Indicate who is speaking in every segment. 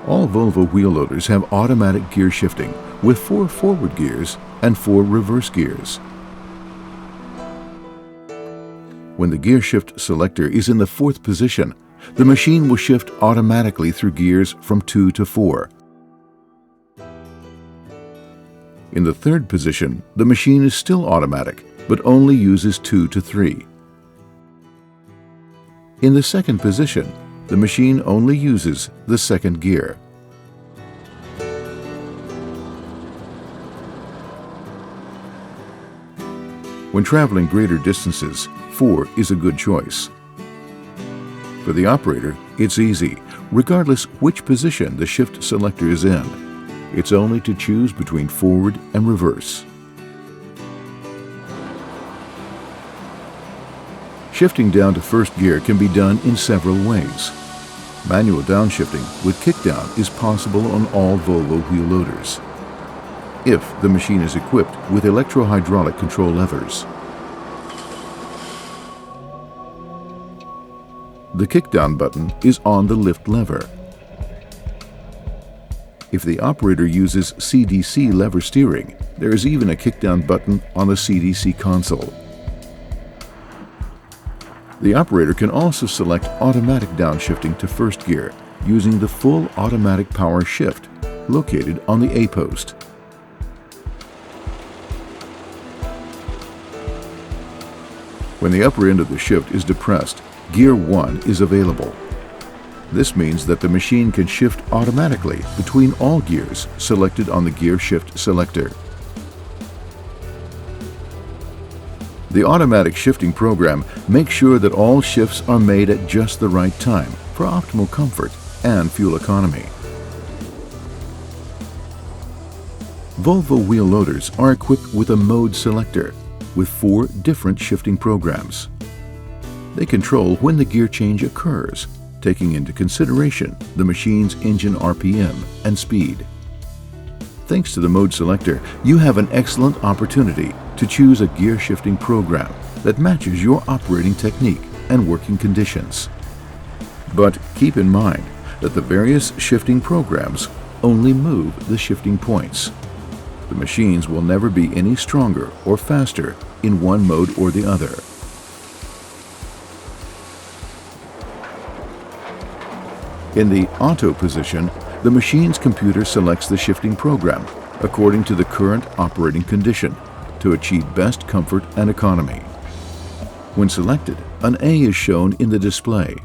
Speaker 1: All Volvo wheel loaders have automatic gear shifting with 4 forward gears and 4 reverse gears. When the gear shift selector is in the 4th position, the machine will shift automatically through gears from 2 to 4. In the 3rd position, the machine is still automatic, but only uses 2 to 3. In the 2nd position, the machine only uses the 2nd gear. When traveling greater distances, 4 is a good choice. For the operator, it's easy, regardless which position the shift selector is in. It's only to choose between forward and reverse. Shifting down to 1st gear can be done in several ways. Manual downshifting with kickdown is possible on all Volvo wheel loaders, if the machine is equipped with electro-hydraulic control levers. The kickdown button is on the lift lever. If the operator uses CDC lever steering, there is even a kickdown button on the CDC console. The operator can also select automatic downshifting to 1st gear using the full automatic power shift located on the A post. When the upper end of the shift is depressed, Gear 1 is available. This means that the machine can shift automatically between all gears selected on the gear shift selector. The automatic shifting program makes sure that all shifts are made at just the right time for optimal comfort and fuel economy. Volvo wheel loaders are equipped with a mode selector with 4 different shifting programs. They control when the gear change occurs, taking into consideration the machine's engine RPM and speed. Thanks to the mode selector, you have an excellent opportunity to choose a gear shifting program that matches your operating technique and working conditions. But keep in mind that the various shifting programs only move the shifting points. The machines will never be any stronger or faster in one mode or the other. In the auto position, the machine's computer selects the shifting program according to the current operating condition to achieve best comfort and economy. When selected, an A is shown in the display.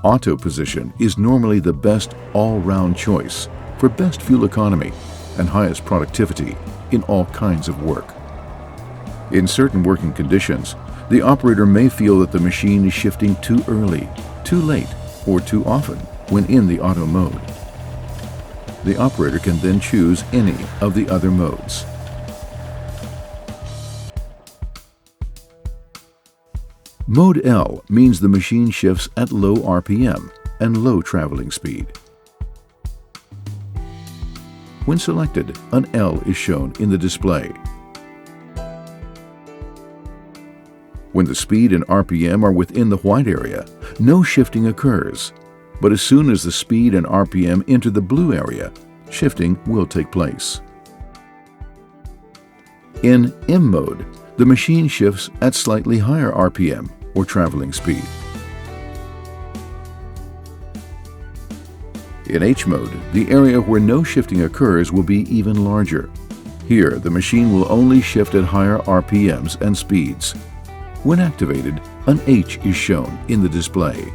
Speaker 1: Auto position is normally the best all-round choice for best fuel economy and highest productivity in all kinds of work. In certain working conditions, the operator may feel that the machine is shifting too early, too late, or too often when in the auto mode. The operator can then choose any of the other modes. Mode L means the machine shifts at low RPM and low traveling speed. When selected, an L is shown in the display. When the speed and RPM are within the white area, no shifting occurs. But as soon as the speed and RPM enter the blue area, shifting will take place. In M mode, the machine shifts at slightly higher RPM or traveling speed. In H mode, the area where no shifting occurs will be even larger. Here, the machine will only shift at higher RPMs and speeds. When activated, an H is shown in the display.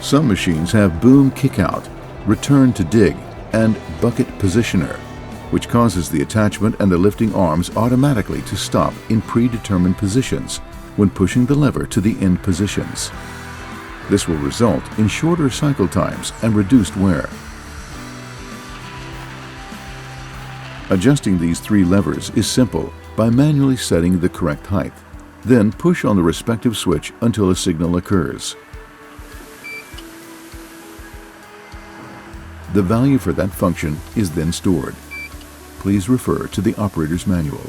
Speaker 1: Some machines have boom kickout, return to dig, and bucket positioner, which causes the attachment and the lifting arms automatically to stop in predetermined positions when pushing the lever to the end positions. This will result in shorter cycle times and reduced wear. Adjusting these 3 levers is simple by manually setting the correct height. Then push on the respective switch until a signal occurs. The value for that function is then stored. Please refer to the operator's manual.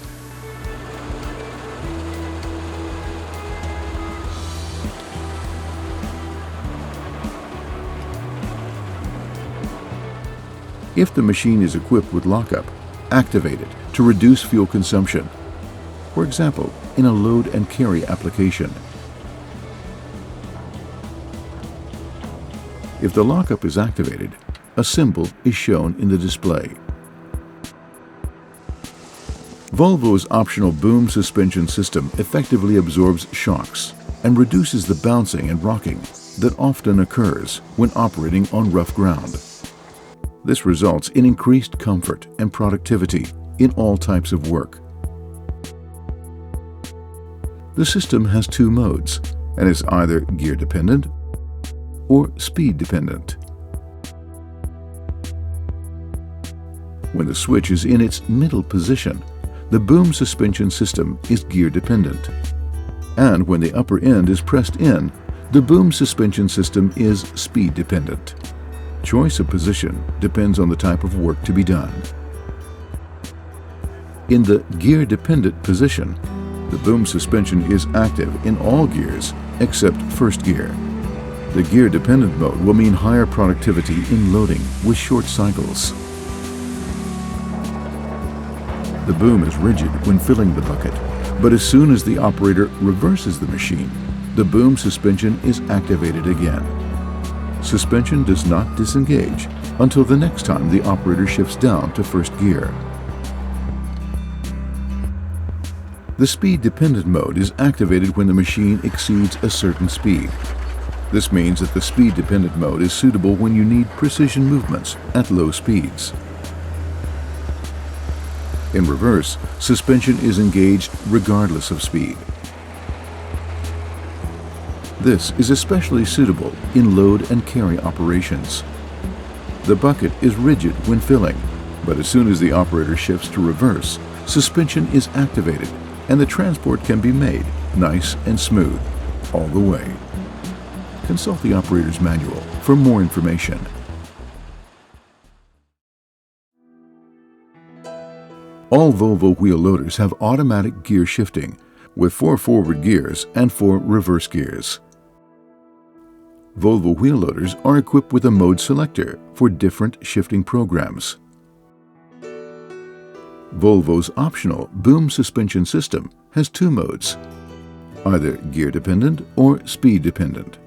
Speaker 1: If the machine is equipped with lockup, activate it to reduce fuel consumption. For example, in a load and carry application. If the lockup is activated, a symbol is shown in the display. Volvo's optional boom suspension system effectively absorbs shocks and reduces the bouncing and rocking that often occurs when operating on rough ground. This results in increased comfort and productivity in all types of work. The system has two modes and is either gear dependent or speed dependent. When the switch is in its middle position, the boom suspension system is gear dependent. And when the upper end is pressed in, the boom suspension system is speed dependent. Choice of position depends on the type of work to be done. In the gear dependent position, the boom suspension is active in all gears except first gear. The gear dependent mode will mean higher productivity in loading with short cycles. The boom is rigid when filling the bucket, but as soon as the operator reverses the machine, the boom suspension is activated again. Suspension does not disengage until the next time the operator shifts down to first gear. The speed-dependent mode is activated when the machine exceeds a certain speed. This means that the speed-dependent mode is suitable when you need precision movements at low speeds. In reverse, suspension is engaged regardless of speed. This is especially suitable in load and carry operations. The bucket is rigid when filling, but as soon as the operator shifts to reverse, suspension is activated and the transport can be made nice and smooth all the way. Consult the operator's manual for more information. All Volvo wheel loaders have automatic gear shifting with 4 forward gears and 4 reverse gears. Volvo wheel loaders are equipped with a mode selector for different shifting programs. Volvo's optional boom suspension system has 2 modes, either gear dependent or speed dependent.